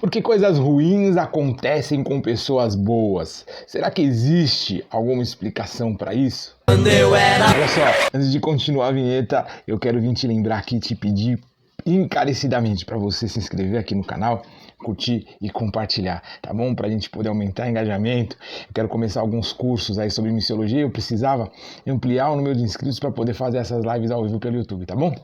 Por que coisas ruins acontecem com pessoas boas? Será que existe alguma explicação para isso? Olha só, antes de continuar a vinheta, eu quero vir te lembrar aqui e te pedir encarecidamente para você se inscrever aqui no canal, curtir e compartilhar, tá bom? Pra gente poder aumentar o engajamento. Eu quero começar alguns cursos aí sobre missiologia, eu precisava ampliar o número de inscritos para poder fazer essas lives ao vivo pelo YouTube, tá bom?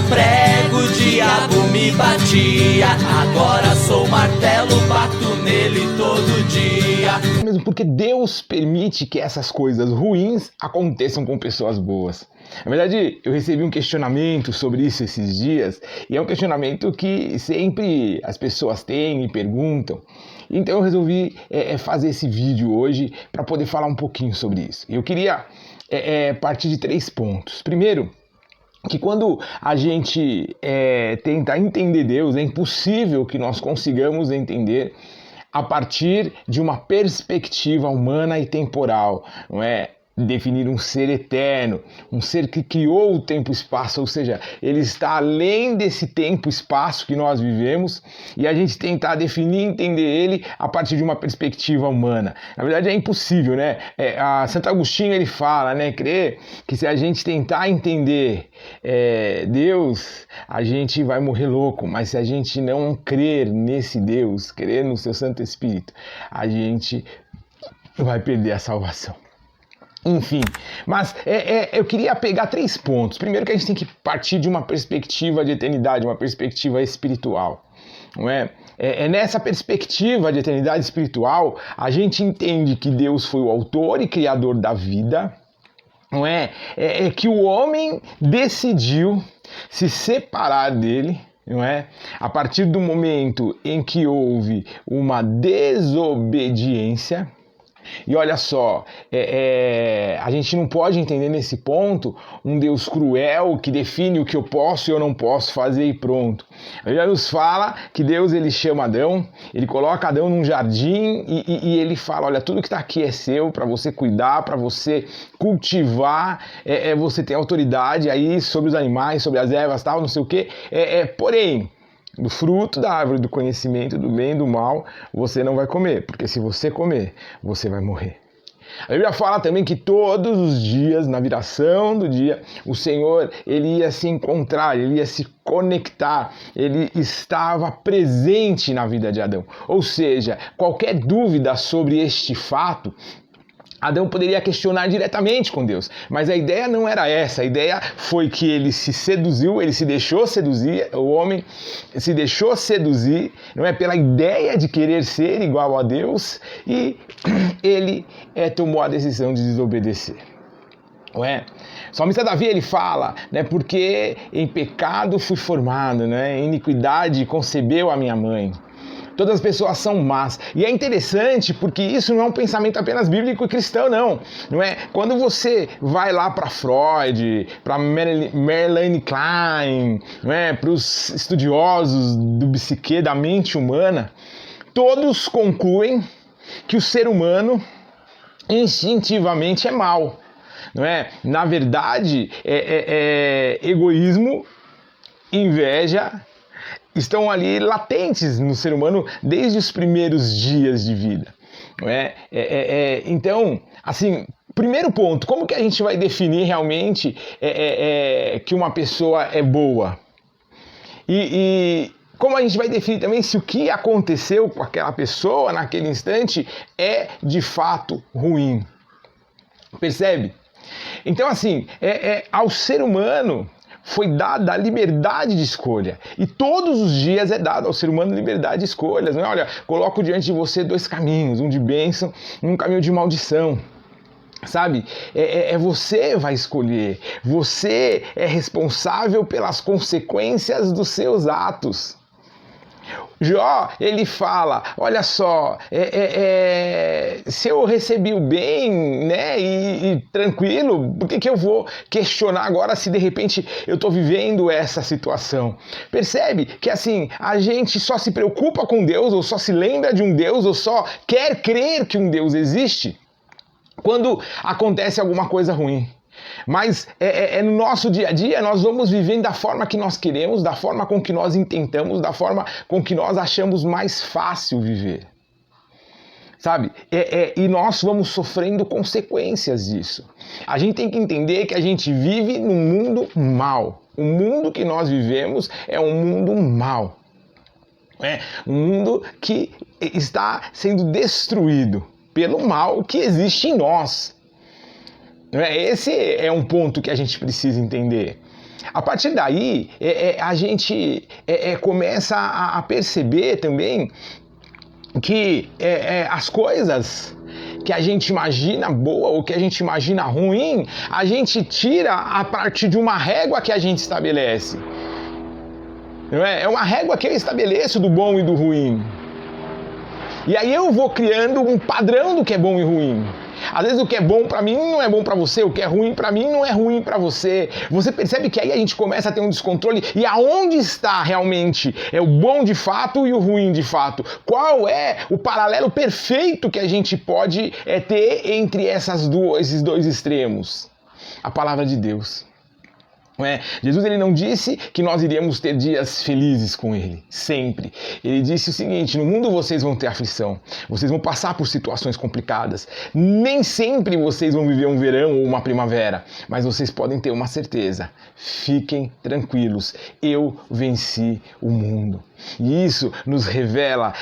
Prego, o diabo me batia, agora sou martelo, bato nele todo dia. Mesmo porque Deus permite que essas coisas ruins aconteçam com pessoas boas. Na verdade, eu recebi um questionamento sobre isso esses dias, e é um questionamento que sempre as pessoas têm e perguntam. Então eu resolvi fazer esse vídeo hoje para poder falar um pouquinho sobre isso. Eu queria partir de 3 pontos. Primeiro, que quando a gente tenta entender Deus, é impossível que nós consigamos entender a partir de uma perspectiva humana e temporal, não é? Definir um ser eterno, um ser que criou o tempo e espaço, ou seja, ele está além desse tempo e espaço que nós vivemos, e a gente tentar definir e entender ele a partir de uma perspectiva humana. Na verdade é impossível, né? A Santo Agostinho ele fala, né, crer que se a gente tentar entender Deus, a gente vai morrer louco, mas se a gente não crer nesse Deus, crer no seu Santo Espírito, a gente vai perder a salvação. Enfim, mas eu queria pegar 3 pontos. Primeiro, que a gente tem que partir de uma perspectiva de eternidade, uma perspectiva espiritual, não é? Nessa perspectiva de eternidade espiritual, a gente entende que Deus foi o autor e criador da vida, não é? Que o homem decidiu se separar dele, não é? A partir do momento em que houve uma desobediência. E olha só, a gente não pode entender nesse ponto um Deus cruel que define o que eu posso e eu não posso fazer e pronto. A Bíblia nos fala que Deus ele chama Adão, ele coloca Adão num jardim e ele fala, olha, tudo que está aqui é seu, para você cuidar, para você cultivar, você tem autoridade aí sobre os animais, sobre as ervas, tal, não sei o quê, porém, do fruto da árvore do conhecimento do bem e do mal, você não vai comer, porque se você comer, você vai morrer. A Bíblia fala também que todos os dias, na viração do dia, o Senhor ele ia se encontrar, ele ia se conectar, ele estava presente na vida de Adão. Ou seja, qualquer dúvida sobre este fato, Adão poderia questionar diretamente com Deus, mas a ideia não era essa, a ideia foi que ele se seduziu, ele se deixou seduzir, o homem se deixou seduzir, não é, pela ideia de querer ser igual a Deus, e ele tomou a decisão de desobedecer. Não é? O salmista Davi ele fala, né, porque em pecado fui formado, né, em iniquidade concebeu a minha mãe. Todas as pessoas são más. E é interessante porque isso não é um pensamento apenas bíblico e cristão, não é? Quando você vai lá para Freud, para Melanie Klein, não é? Para os estudiosos do psique, da mente humana, todos concluem que o ser humano instintivamente é mau. Não é? Na verdade, egoísmo, inveja, estão ali latentes no ser humano desde os primeiros dias de vida. Não é? Então, assim, primeiro ponto, como que a gente vai definir realmente que uma pessoa é boa? E como a gente vai definir também se o que aconteceu com aquela pessoa naquele instante é de fato ruim? Percebe? Então, assim, ao ser humano foi dada a liberdade de escolha. E todos os dias é dado ao ser humano liberdade de escolhas. Não é? Olha, coloco diante de você 2 caminhos, um de bênção e um caminho de maldição. Sabe? Você vai escolher. Você é responsável pelas consequências dos seus atos. Jó, ele fala, olha só, se eu recebi o bem, né, e tranquilo, por que eu vou questionar agora se de repente eu estou vivendo essa situação? Percebe que assim, a gente só se preocupa com Deus, ou só se lembra de um Deus, ou só quer crer que um Deus existe, quando acontece alguma coisa ruim. Mas no nosso dia a dia nós vamos vivendo da forma que nós queremos, da forma com que nós intentamos, da forma com que nós achamos mais fácil viver. Sabe? E nós vamos sofrendo consequências disso. A gente tem que entender que a gente vive num mundo mau. O mundo que nós vivemos é um mundo mau. É um mundo que está sendo destruído pelo mal que existe em nós. Esse é um ponto que a gente precisa entender. A partir daí, a gente começa a perceber também que as coisas que a gente imagina boa ou que a gente imagina ruim, a gente tira a partir de uma régua que a gente estabelece. É uma régua que eu estabeleço do bom e do ruim. E aí eu vou criando um padrão do que é bom e ruim. Às vezes o que é bom pra mim não é bom pra você, o que é ruim pra mim não é ruim pra você. Você percebe que aí a gente começa a ter um descontrole e aonde está realmente o bom de fato e o ruim de fato? Qual é o paralelo perfeito que a gente pode ter entre esses dois extremos? A palavra de Deus. Jesus ele não disse que nós iríamos ter dias felizes com ele, sempre. Ele disse o seguinte: no mundo vocês vão ter aflição, vocês vão passar por situações complicadas, nem sempre vocês vão viver um verão ou uma primavera, mas vocês podem ter uma certeza: fiquem tranquilos, eu venci o mundo. E isso nos revela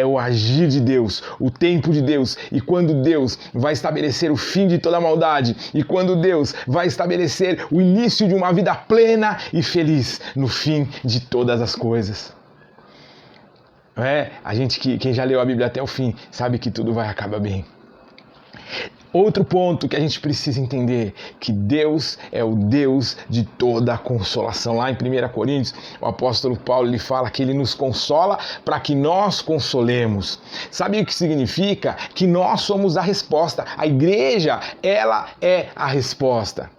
o agir de Deus, o tempo de Deus, e quando Deus vai estabelecer o fim de toda maldade, e quando Deus vai estabelecer o início de uma vida plena e feliz no fim de todas as coisas. Quem já leu a Bíblia até o fim sabe que tudo vai acabar bem. Outro ponto que a gente precisa entender, que Deus é o Deus de toda a consolação. Lá em 1 Coríntios, o apóstolo Paulo ele fala que ele nos consola para que nós consolemos. Sabe o que significa? Que nós somos a resposta. A igreja, ela é a resposta.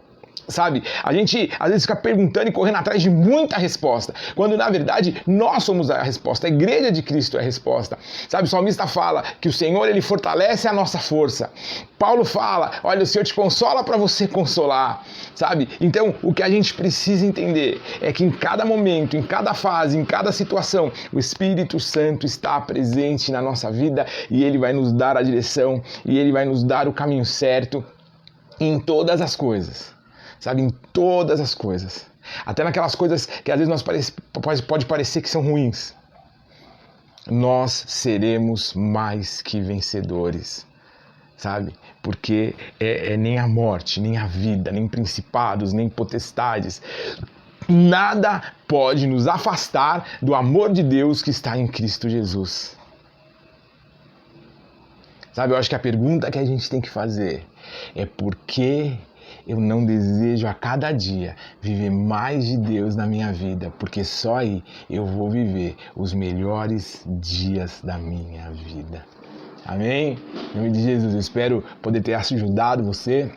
Sabe, a gente às vezes fica perguntando e correndo atrás de muita resposta, quando na verdade nós somos a resposta, a igreja de Cristo é a resposta. Sabe, o salmista fala que o Senhor ele fortalece a nossa força. Paulo fala, olha, o Senhor te consola para você consolar, sabe? Então o que a gente precisa entender é que em cada momento, em cada fase, em cada situação, o Espírito Santo está presente na nossa vida e ele vai nos dar a direção e ele vai nos dar o caminho certo em todas as coisas. Sabe, em todas as coisas. Até naquelas coisas que às vezes pode parecer que são ruins. Nós seremos mais que vencedores. Sabe? Porque nem a morte, nem a vida, nem principados, nem potestades. Nada pode nos afastar do amor de Deus que está em Cristo Jesus. Sabe, eu acho que a pergunta que a gente tem que fazer é por que eu não desejo a cada dia viver mais de Deus na minha vida, porque só aí eu vou viver os melhores dias da minha vida. Amém? Em nome de Jesus, eu espero poder ter ajudado você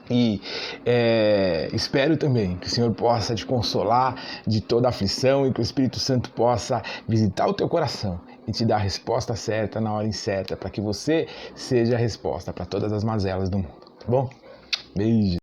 e espero também que o Senhor possa te consolar de toda aflição e que o Espírito Santo possa visitar o teu coração e te dar a resposta certa na hora incerta, para que você seja a resposta para todas as mazelas do mundo, tá bom? Beijo.